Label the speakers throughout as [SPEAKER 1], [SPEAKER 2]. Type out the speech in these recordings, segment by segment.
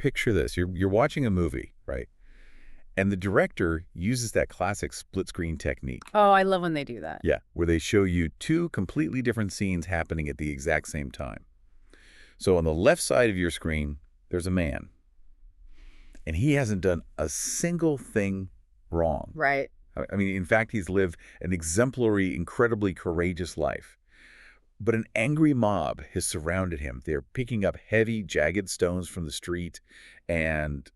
[SPEAKER 1] picture this. You're watching a movie, right? And the director uses that classic split screen technique.
[SPEAKER 2] Oh, I love when they do that.
[SPEAKER 1] Yeah, where they show you two completely different scenes happening at the exact same time. So on the left side of your screen, there's a man. And he hasn't done a single thing wrong.
[SPEAKER 2] Right.
[SPEAKER 1] I mean, in fact, he's lived an exemplary, incredibly courageous life. But an angry mob has surrounded him. They're picking up heavy, jagged stones from the street. And,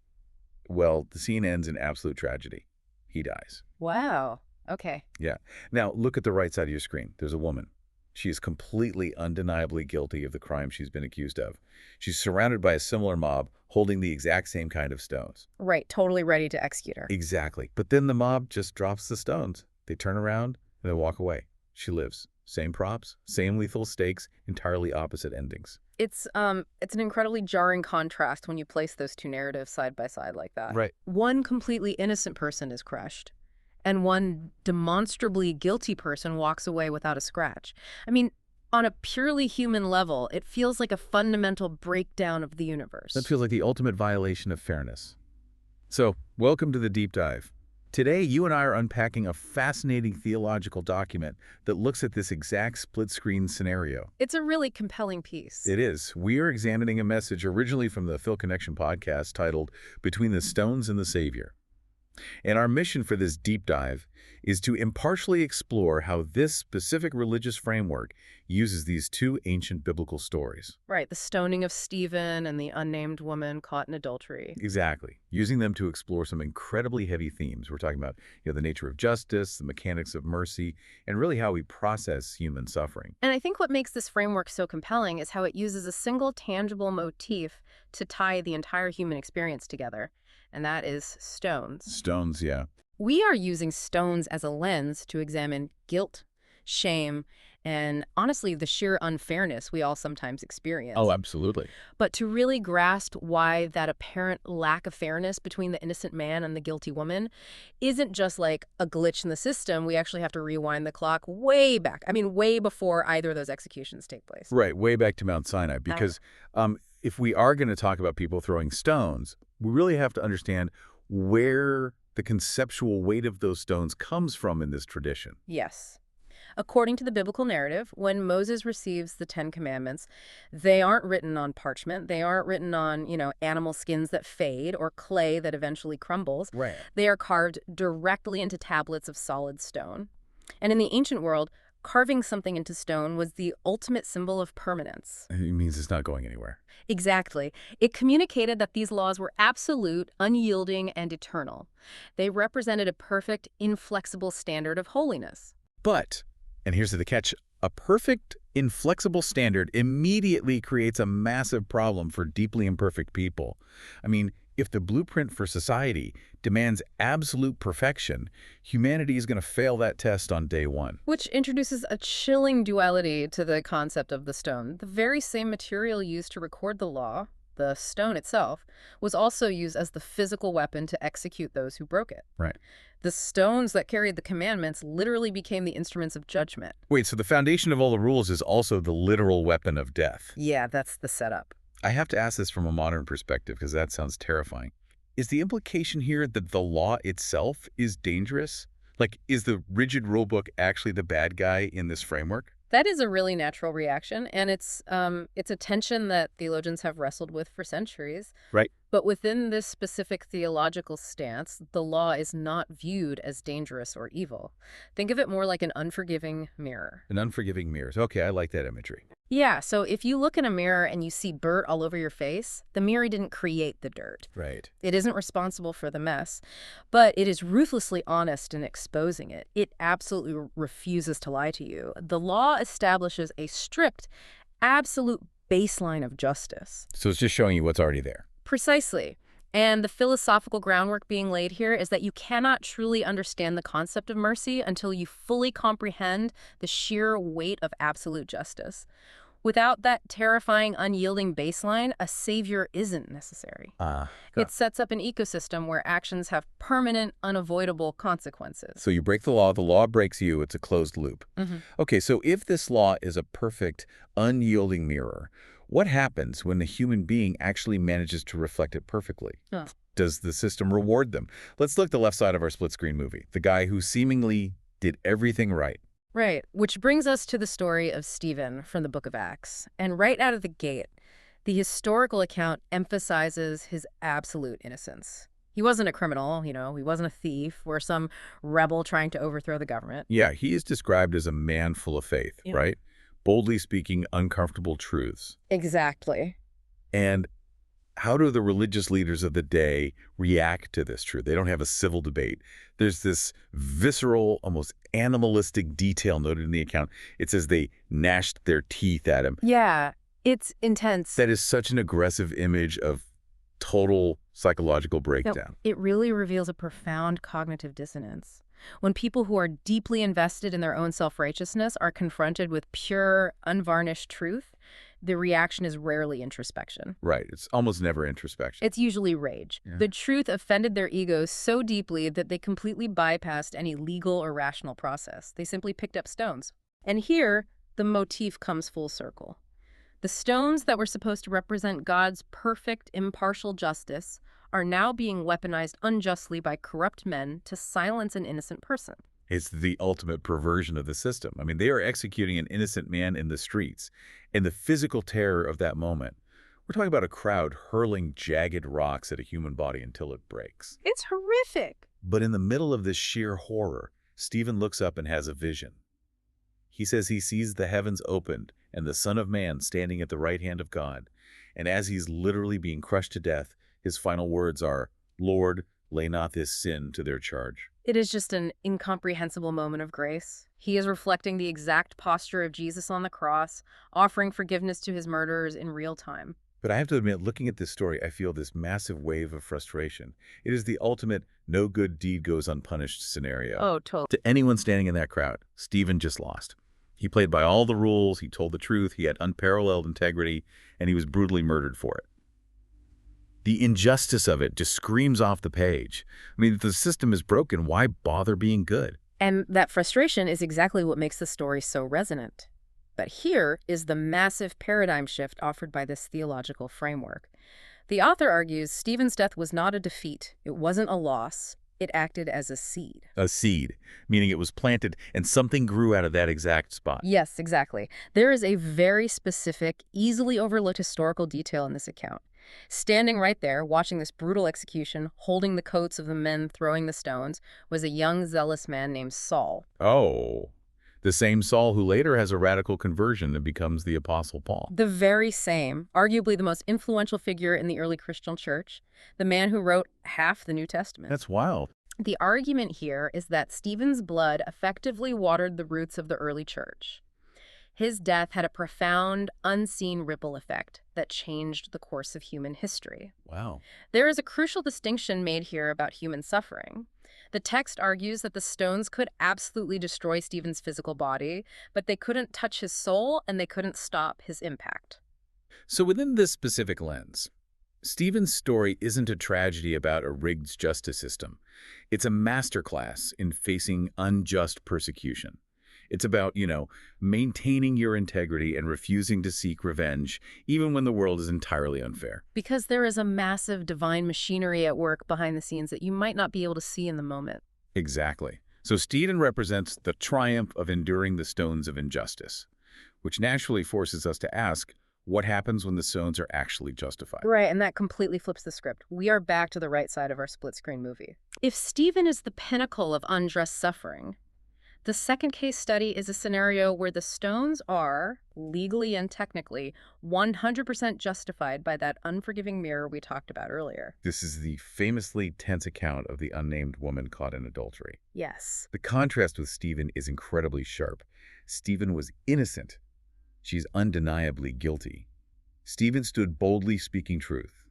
[SPEAKER 1] well, the scene ends in absolute tragedy. He dies.
[SPEAKER 2] Wow. Okay.
[SPEAKER 1] Yeah. Now, look at the right side of your screen. There's a woman. She is completely, undeniably guilty of the crime she's been accused of. She's surrounded by a similar mob holding the exact same kind of stones.
[SPEAKER 2] Right. Totally ready to execute her.
[SPEAKER 1] Exactly. But then the mob just drops the stones. They turn around and they walk away. She lives. Same props, same lethal stakes, entirely opposite endings.
[SPEAKER 2] It's an incredibly jarring contrast when you place those two narratives side by side like that.
[SPEAKER 1] Right.
[SPEAKER 2] One completely innocent person is crushed, and one demonstrably guilty person walks away without a scratch. I mean, on a purely human level, it feels like a fundamental breakdown of the universe.
[SPEAKER 1] That feels like the ultimate violation of fairness. So, welcome to the Deep Dive. Today, you and I are unpacking a fascinating theological document that looks at this exact split-screen scenario.
[SPEAKER 2] It's a really compelling piece.
[SPEAKER 1] It is. We are examining a message originally from the Phil Connection podcast titled Between the Stones and the Savior. And our mission for this deep dive is to impartially explore how this specific religious framework uses these two ancient biblical stories.
[SPEAKER 2] Right, the stoning of Stephen and the unnamed woman caught in adultery.
[SPEAKER 1] Exactly. Using them to explore some incredibly heavy themes. We're talking about, the nature of justice, the mechanics of mercy, and really how we process human suffering.
[SPEAKER 2] And I think what makes this framework so compelling is how it uses a single tangible motif to tie the entire human experience together, and that is stones.
[SPEAKER 1] Stones, yeah.
[SPEAKER 2] We are using stones as a lens to examine guilt, shame, and honestly, the sheer unfairness we all sometimes experience.
[SPEAKER 1] Oh, absolutely.
[SPEAKER 2] But to really grasp why that apparent lack of fairness between the innocent man and the guilty woman isn't just like a glitch in the system, we actually have to rewind the clock way back. I mean, way before either of those executions take place.
[SPEAKER 1] Right, way back to Mount Sinai, because if we are going to talk about people throwing stones, we really have to understand where the conceptual weight of those stones comes from in this tradition.
[SPEAKER 2] Yes. According to the biblical narrative, when Moses receives the Ten Commandments, they aren't written on parchment. They aren't written on, animal skins that fade or clay that eventually crumbles.
[SPEAKER 1] Right.
[SPEAKER 2] They are carved directly into tablets of solid stone. And in the ancient world, carving something into stone was the ultimate symbol of permanence.
[SPEAKER 1] It means it's not going anywhere.
[SPEAKER 2] Exactly. It communicated that these laws were absolute, unyielding, and eternal. They represented a perfect, inflexible standard of holiness.
[SPEAKER 1] But, and here's the catch, a perfect, inflexible standard immediately creates a massive problem for deeply imperfect people. I mean, if the blueprint for society demands absolute perfection, humanity is going to fail that test on day one.
[SPEAKER 2] Which introduces a chilling duality to the concept of the stone. The very same material used to record the law, the stone itself, was also used as the physical weapon to execute those who broke it.
[SPEAKER 1] Right.
[SPEAKER 2] The stones that carried the commandments literally became the instruments of judgment.
[SPEAKER 1] Wait, so the foundation of all the rules is also the literal weapon of death?
[SPEAKER 2] Yeah, that's the setup.
[SPEAKER 1] I have to ask this from a modern perspective because that sounds terrifying. Is the implication here that the law itself is dangerous? Like, is the rigid rulebook actually the bad guy in this framework?
[SPEAKER 2] That is a really natural reaction, and it's a tension that theologians have wrestled with for centuries.
[SPEAKER 1] Right.
[SPEAKER 2] But within this specific theological stance, the law is not viewed as dangerous or evil. Think of it more like an unforgiving mirror.
[SPEAKER 1] An unforgiving mirror. Okay, I like that imagery.
[SPEAKER 2] Yeah, so if you look in a mirror and you see dirt all over your face, the mirror didn't create the dirt.
[SPEAKER 1] Right.
[SPEAKER 2] It isn't responsible for the mess, but it is ruthlessly honest in exposing it. It absolutely refuses to lie to you. The law establishes a strict, absolute baseline of justice.
[SPEAKER 1] So it's just showing you what's already there.
[SPEAKER 2] Precisely. And the philosophical groundwork being laid here is that you cannot truly understand the concept of mercy until you fully comprehend the sheer weight of absolute justice. Without that terrifying, unyielding baseline, a savior isn't necessary. It sets up an ecosystem where actions have permanent, unavoidable consequences.
[SPEAKER 1] So you break the law breaks you, it's a closed loop. Okay, so if this law is a perfect, unyielding mirror, What happens when a human being actually manages to reflect it perfectly?
[SPEAKER 2] Ugh.
[SPEAKER 1] Does the system reward them? Let's look at the left side of our split screen movie. The guy who seemingly did everything right.
[SPEAKER 2] Right, which brings us to the story of Stephen from the Book of Acts. And right out of the gate, the historical account emphasizes his absolute innocence. He wasn't a criminal, he wasn't a thief or some rebel trying to overthrow the government.
[SPEAKER 1] Yeah, he is described as a man full of faith,
[SPEAKER 2] Yeah.
[SPEAKER 1] right? Boldly speaking uncomfortable truths.
[SPEAKER 2] Exactly.
[SPEAKER 1] And how do the religious leaders of the day react to this truth? They don't have a civil debate. There's this visceral, almost animalistic detail noted in the account. It says they gnashed their teeth at him.
[SPEAKER 2] Yeah, it's intense.
[SPEAKER 1] That is such an aggressive image of total psychological breakdown.
[SPEAKER 2] It really reveals a profound cognitive dissonance. When people who are deeply invested in their own self-righteousness are confronted with pure, unvarnished truth, the reaction is rarely introspection.
[SPEAKER 1] Right. It's almost never introspection.
[SPEAKER 2] It's usually rage.
[SPEAKER 1] Yeah.
[SPEAKER 2] The truth offended their egos so deeply that they completely bypassed any legal or rational process. They simply picked up stones. And here, the motif comes full circle. The stones that were supposed to represent God's perfect, impartial justice are now being weaponized unjustly by corrupt men to silence an innocent person.
[SPEAKER 1] It's the ultimate perversion of the system. I mean, they are executing an innocent man in the streets. And the physical terror of that moment, we're talking about a crowd hurling jagged rocks at a human body until it breaks.
[SPEAKER 2] It's horrific.
[SPEAKER 1] But in the middle of this sheer horror, Stephen looks up and has a vision. He says he sees the heavens opened and the Son of Man standing at the right hand of God. And as he's literally being crushed to death, his final words are, "Lord, lay not this sin to their charge."
[SPEAKER 2] It is just an incomprehensible moment of grace. He is reflecting the exact posture of Jesus on the cross, offering forgiveness to his murderers in real time.
[SPEAKER 1] But I have to admit, looking at this story, I feel this massive wave of frustration. It is the ultimate no good deed goes unpunished scenario.
[SPEAKER 2] Oh, totally.
[SPEAKER 1] To anyone standing in that crowd, Stephen just lost. He played by all the rules, he told the truth, he had unparalleled integrity, and he was brutally murdered for it. The injustice of it just screams off the page. I mean, if the system is broken, why bother being good?
[SPEAKER 2] And that frustration is exactly what makes the story so resonant. But here is the massive paradigm shift offered by this theological framework. The author argues Stephen's death was not a defeat. It wasn't a loss. It acted as a seed.
[SPEAKER 1] A seed, meaning it was planted and something grew out of that exact spot.
[SPEAKER 2] Yes, exactly. There is a very specific, easily overlooked historical detail in this account. Standing right there, watching this brutal execution, holding the coats of the men throwing the stones, was a young, zealous man named Saul.
[SPEAKER 1] Oh, the same Saul who later has a radical conversion and becomes the Apostle Paul.
[SPEAKER 2] The very same, arguably the most influential figure in the early Christian church, the man who wrote half the New Testament.
[SPEAKER 1] That's wild.
[SPEAKER 2] The argument here is that Stephen's blood effectively watered the roots of the early church. His death had a profound, unseen ripple effect that changed the course of human history.
[SPEAKER 1] Wow.
[SPEAKER 2] There is a crucial distinction made here about human suffering. The text argues that the stones could absolutely destroy Stephen's physical body, but they couldn't touch his soul and they couldn't stop his impact.
[SPEAKER 1] So within this specific lens, Stephen's story isn't a tragedy about a rigged justice system. It's a masterclass in facing unjust persecution. It's about, maintaining your integrity and refusing to seek revenge, even when the world is entirely unfair.
[SPEAKER 2] Because there is a massive divine machinery at work behind the scenes that you might not be able to see in the moment.
[SPEAKER 1] Exactly. So Stephen represents the triumph of enduring the stones of injustice, which naturally forces us to ask, what happens when the stones are actually justified?
[SPEAKER 2] Right, and that completely flips the script. We are back to the right side of our split-screen movie. If Stephen is the pinnacle of unjust suffering, the second case study is a scenario where the stones are, legally and technically, 100% justified by that unforgiving mirror we talked about earlier.
[SPEAKER 1] This is the famously tense account of the unnamed woman caught in adultery.
[SPEAKER 2] Yes.
[SPEAKER 1] The contrast with Stephen is incredibly sharp. Stephen was innocent. She's undeniably guilty. Stephen stood boldly speaking truth.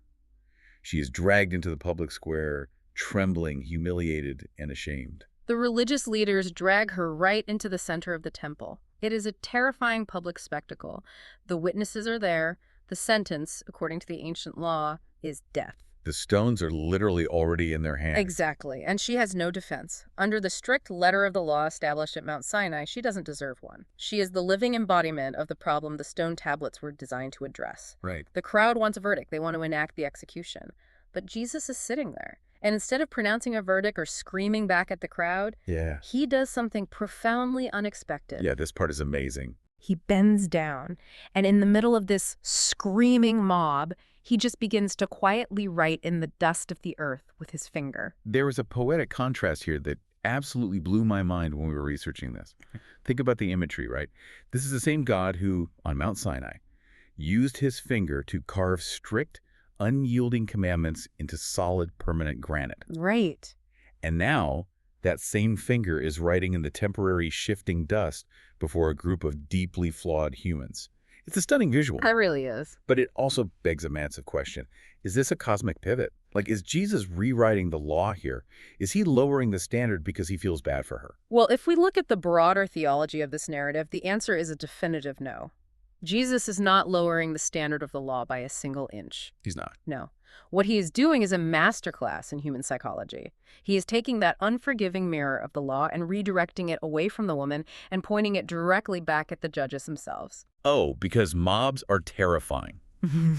[SPEAKER 1] She is dragged into the public square, trembling, humiliated, and ashamed.
[SPEAKER 2] The religious leaders drag her right into the center of the temple. It is a terrifying public spectacle. The witnesses are there. The sentence, according to the ancient law, is death.
[SPEAKER 1] The stones are literally already in their hands.
[SPEAKER 2] Exactly. And she has no defense. Under the strict letter of the law established at Mount Sinai, she doesn't deserve one. She is the living embodiment of the problem the stone tablets were designed to address.
[SPEAKER 1] Right.
[SPEAKER 2] The crowd wants a verdict. They want to enact the execution. But Jesus is sitting there. And instead of pronouncing a verdict or screaming back at the crowd,
[SPEAKER 1] Yeah.
[SPEAKER 2] he does something profoundly unexpected.
[SPEAKER 1] Yeah, this part is amazing.
[SPEAKER 2] He bends down, and in the middle of this screaming mob, he just begins to quietly write in the dust of the earth with his finger.
[SPEAKER 1] There was a poetic contrast here that absolutely blew my mind when we were researching this. Think about the imagery, right? This is the same God who, on Mount Sinai, used his finger to carve strict, unyielding commandments into solid, permanent granite.
[SPEAKER 2] Right.
[SPEAKER 1] And now, that same finger is writing in the temporary shifting dust before a group of deeply flawed humans. It's a stunning visual.
[SPEAKER 2] That really is.
[SPEAKER 1] But it also begs a massive question. Is this a cosmic pivot? Like, is Jesus rewriting the law here? Is he lowering the standard because he feels bad for her?
[SPEAKER 2] Well, if we look at the broader theology of this narrative, the answer is a definitive no. Jesus is not lowering the standard of the law by a single inch.
[SPEAKER 1] He's not.
[SPEAKER 2] No. What he is doing is a masterclass in human psychology. He is taking that unforgiving mirror of the law and redirecting it away from the woman and pointing it directly back at the judges themselves.
[SPEAKER 1] Oh, because mobs are terrifying.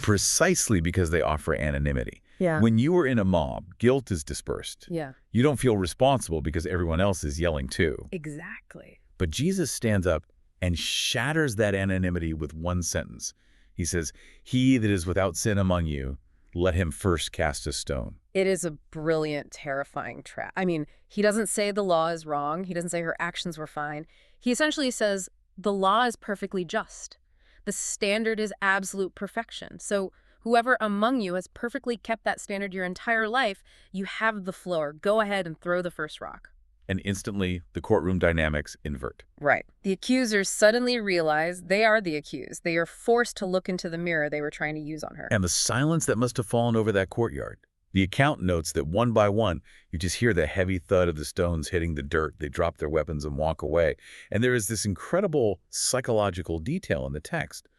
[SPEAKER 1] Precisely because they offer anonymity.
[SPEAKER 2] Yeah.
[SPEAKER 1] When you are in a mob, guilt is dispersed.
[SPEAKER 2] Yeah.
[SPEAKER 1] You don't feel responsible because everyone else is yelling too.
[SPEAKER 2] Exactly.
[SPEAKER 1] But Jesus stands up and shatters that anonymity with one sentence. He says, "He that is without sin among you, let him first cast a stone."
[SPEAKER 2] It is a brilliant, terrifying trap. I mean, he doesn't say the law is wrong. He doesn't say her actions were fine. He essentially says the law is perfectly just. The standard is absolute perfection. So whoever among you has perfectly kept that standard your entire life, you have the floor. Go ahead and throw the first rock.
[SPEAKER 1] And instantly, the courtroom dynamics invert.
[SPEAKER 2] Right. The accusers suddenly realize they are the accused. They are forced to look into the mirror they were trying to use on her.
[SPEAKER 1] And the silence that must have fallen over that courtyard. The account notes that one by one, you just hear the heavy thud of the stones hitting the dirt. They drop their weapons and walk away. And there is this incredible psychological detail in the text.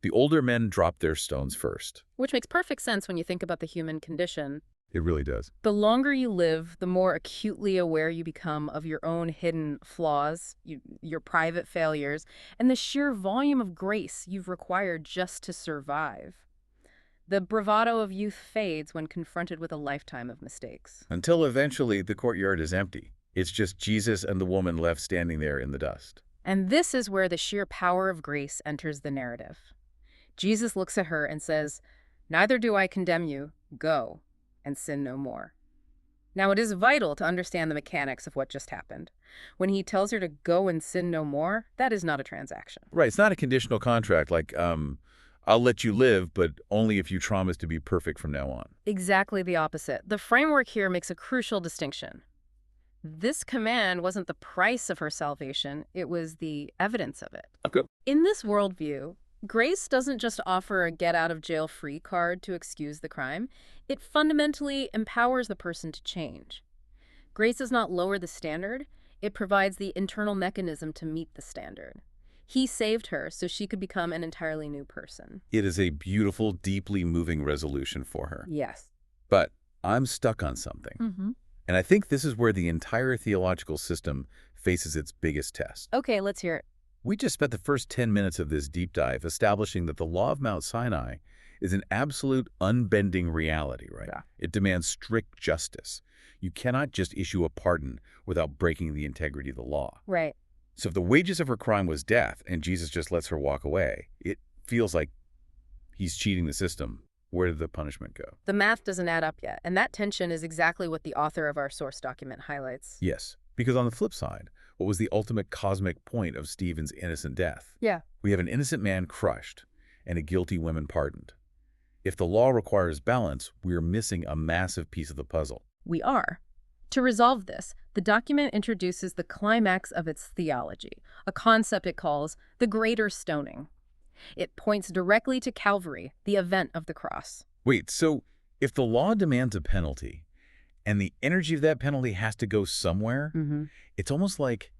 [SPEAKER 1] The older men drop their stones first.
[SPEAKER 2] Which makes perfect sense when you think about the human condition.
[SPEAKER 1] It really does.
[SPEAKER 2] The longer you live, the more acutely aware you become of your own hidden flaws, your private failures, and the sheer volume of grace you've required just to survive. The bravado of youth fades when confronted with a lifetime of mistakes.
[SPEAKER 1] Until eventually the courtyard is empty. It's just Jesus and the woman left standing there in the dust.
[SPEAKER 2] And this is where the sheer power of grace enters the narrative. Jesus looks at her and says, "Neither do I condemn you. Go and sin no more." Now, it is vital to understand the mechanics of what just happened. When he tells her to go and sin no more, that is not a transaction.
[SPEAKER 1] Right. It's not a conditional contract like, I'll let you live, but only if you promise to be perfect from now on.
[SPEAKER 2] Exactly the opposite. The framework here makes a crucial distinction. This command wasn't the price of her salvation, it was the evidence of it.
[SPEAKER 1] Okay.
[SPEAKER 2] In this worldview, grace doesn't just offer a get-out-of-jail-free card to excuse the crime. It fundamentally empowers the person to change. Grace does not lower the standard. It provides the internal mechanism to meet the standard. He saved her so she could become an entirely new person.
[SPEAKER 1] It is a beautiful, deeply moving resolution for her.
[SPEAKER 2] Yes.
[SPEAKER 1] But I'm stuck on something. And I think this is where the entire theological system faces its biggest test.
[SPEAKER 2] Okay, let's hear it.
[SPEAKER 1] We just spent the first 10 minutes of this deep dive establishing that the law of Mount Sinai is an absolute unbending reality, right?
[SPEAKER 2] Yeah.
[SPEAKER 1] It demands strict justice. You cannot just issue a pardon without breaking the integrity of the law.
[SPEAKER 2] Right.
[SPEAKER 1] So if the wages of her crime was death and Jesus just lets her walk away, it feels like he's cheating the system. Where did the punishment go?
[SPEAKER 2] The math doesn't add up yet, and that tension is exactly what the author of our source document highlights.
[SPEAKER 1] Yes, because on the flip side, what was the ultimate cosmic point of Stephen's innocent death?
[SPEAKER 2] Yeah.
[SPEAKER 1] We have an innocent man crushed and a guilty woman pardoned. If the law requires balance, we are missing a massive piece of the puzzle.
[SPEAKER 2] We are. To resolve this, the document introduces the climax of its theology, a concept it calls the greater stoning. It points directly to Calvary, the event of the cross.
[SPEAKER 1] Wait, so if the law demands a penalty and the energy of that penalty has to go somewhere, it's almost like,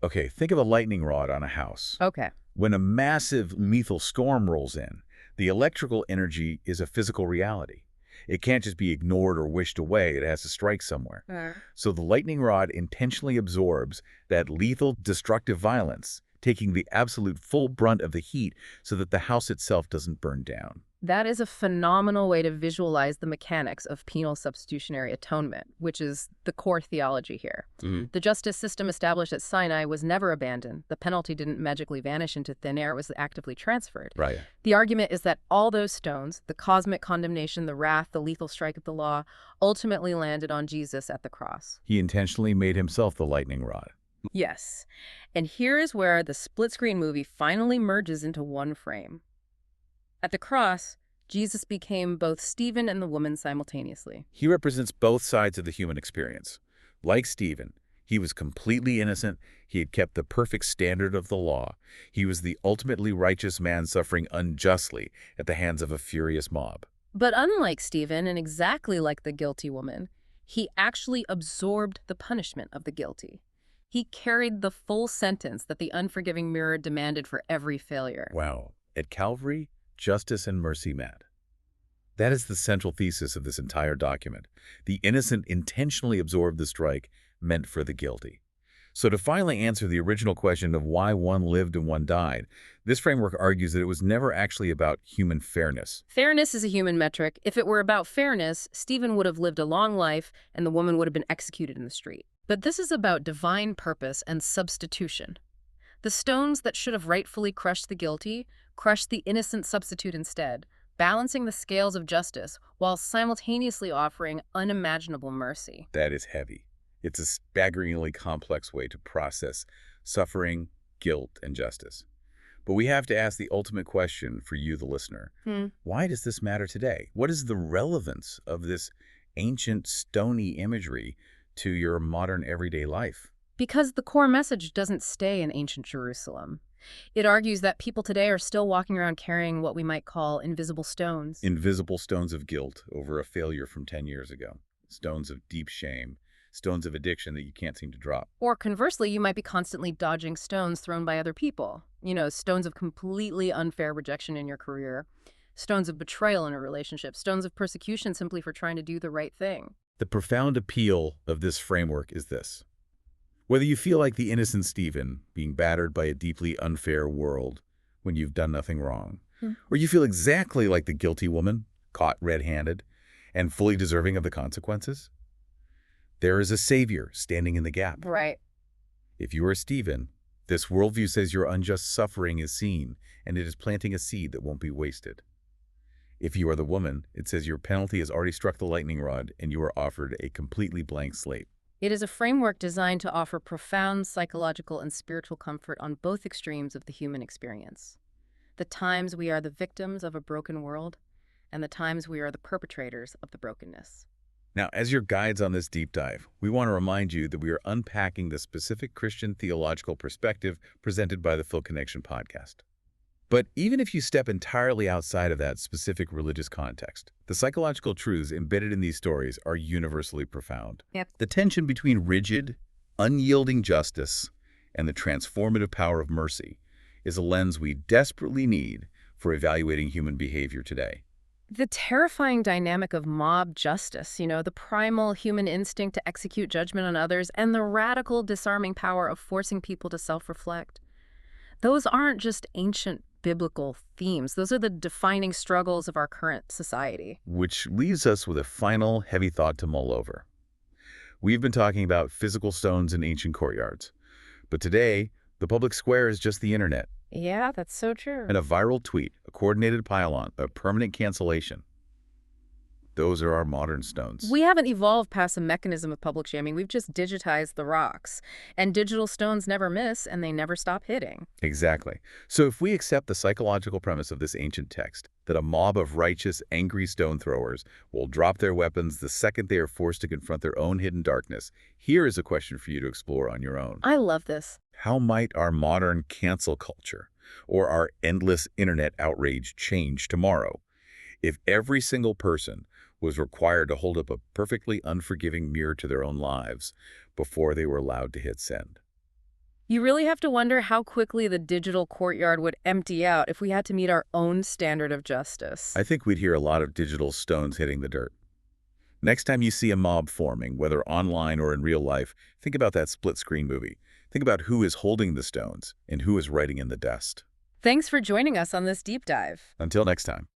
[SPEAKER 1] okay, think of a lightning rod on a house.
[SPEAKER 2] Okay.
[SPEAKER 1] When a massive lethal storm rolls in, the electrical energy is a physical reality. It can't just be ignored or wished away. It has to strike somewhere. So the lightning rod intentionally absorbs that lethal, destructive violence, taking the absolute full brunt of the heat so that the house itself doesn't burn down.
[SPEAKER 2] That is a phenomenal way to visualize the mechanics of penal substitutionary atonement, which is the core theology here. The justice system established at Sinai was never abandoned. The penalty didn't magically vanish into thin air. It was actively transferred.
[SPEAKER 1] Right.
[SPEAKER 2] The argument is that all those stones, the cosmic condemnation, the wrath, the lethal strike of the law, ultimately landed on Jesus at the cross.
[SPEAKER 1] He intentionally made himself the lightning rod.
[SPEAKER 2] Yes. And here is where the split-screen movie finally merges into one frame. At the cross, Jesus became both Stephen and the woman simultaneously.
[SPEAKER 1] He represents both sides of the human experience. Like Stephen, he was completely innocent. He had kept the perfect standard of the law. He was the ultimately righteous man suffering unjustly at the hands of a furious mob.
[SPEAKER 2] But unlike Stephen, and exactly like the guilty woman, he actually absorbed the punishment of the guilty. He carried the full sentence that the unforgiving mirror demanded for every failure.
[SPEAKER 1] Wow. At Calvary, justice and mercy met. That is the central thesis of this entire document. The innocent intentionally absorbed the strike meant for the guilty. So to finally answer the original question of why one lived and one died, this framework argues that it was never actually about human fairness.
[SPEAKER 2] Fairness is a human metric. If it were about fairness, Stephen would have lived a long life and the woman would have been executed in the street. But this is about divine purpose and substitution. The stones that should have rightfully crushed the guilty crushed the innocent substitute instead, balancing the scales of justice while simultaneously offering unimaginable mercy.
[SPEAKER 1] That is heavy. It's a staggeringly complex way to process suffering, guilt, and justice. But we have to ask the ultimate question for you, the listener. Why does this matter today? What is the relevance of this ancient, stony imagery to your modern everyday life?
[SPEAKER 2] Because the core message doesn't stay in ancient Jerusalem. It argues that people today are still walking around carrying what we might call invisible stones.
[SPEAKER 1] Invisible stones of guilt over a failure from 10 years ago. Stones of deep shame. Stones of addiction that you can't seem to drop.
[SPEAKER 2] Or conversely, you might be constantly dodging stones thrown by other people. You know, stones of completely unfair rejection in your career, stones of betrayal in a relationship, stones of persecution simply for trying to do the right thing.
[SPEAKER 1] The profound appeal of this framework is this. Whether you feel like the innocent Stephen being battered by a deeply unfair world when you've done nothing wrong, or you feel exactly like the guilty woman, caught red-handed, and fully deserving of the consequences, there is a savior standing in the gap.
[SPEAKER 2] Right.
[SPEAKER 1] If you are Stephen, this worldview says your unjust suffering is seen, and it is planting a seed that won't be wasted. If you are the woman, it says your penalty has already struck the lightning rod, and you are offered a completely blank slate.
[SPEAKER 2] It is a framework designed to offer profound psychological and spiritual comfort on both extremes of the human experience. The times we are the victims of a broken world, and the times we are the perpetrators of the brokenness.
[SPEAKER 1] Now, as your guides on this deep dive, we want to remind you that we are unpacking the specific Christian theological perspective presented by the Phil Connection podcast. But even if you step entirely outside of that specific religious context, the psychological truths embedded in these stories are universally profound.
[SPEAKER 2] Yep.
[SPEAKER 1] The tension between rigid, unyielding justice and the transformative power of mercy is a lens we desperately need for evaluating human behavior today.
[SPEAKER 2] The terrifying dynamic of mob justice, the primal human instinct to execute judgment on others, and the radical disarming power of forcing people to self-reflect. Those aren't just ancient biblical themes. Those are the defining struggles of our current society.
[SPEAKER 1] Which leaves us with a final heavy thought to mull over. We've been talking about physical stones in ancient courtyards, but today, the public square is just the internet.
[SPEAKER 2] Yeah, that's so true.
[SPEAKER 1] And a viral tweet, a coordinated pile-on, a permanent cancellation. Those are our modern stones.
[SPEAKER 2] We haven't evolved past the mechanism of public shaming. We've just digitized the rocks. And digital stones never miss, and they never stop hitting.
[SPEAKER 1] Exactly. So if we accept the psychological premise of this ancient text, that a mob of righteous, angry stone throwers will drop their weapons the second they are forced to confront their own hidden darkness, here is a question for you to explore on your own.
[SPEAKER 2] I love this.
[SPEAKER 1] How might our modern cancel culture or our endless internet outrage change tomorrow if every single person was required to hold up a perfectly unforgiving mirror to their own lives before they were allowed to hit send?
[SPEAKER 2] You really have to wonder how quickly the digital courtyard would empty out if we had to meet our own standard of justice.
[SPEAKER 1] I think we'd hear a lot of digital stones hitting the dirt. Next time you see a mob forming, whether online or in real life, think about that split-screen movie. Think about who is holding the stones and who is writing in the dust.
[SPEAKER 2] Thanks for joining us on this deep dive.
[SPEAKER 1] Until next time.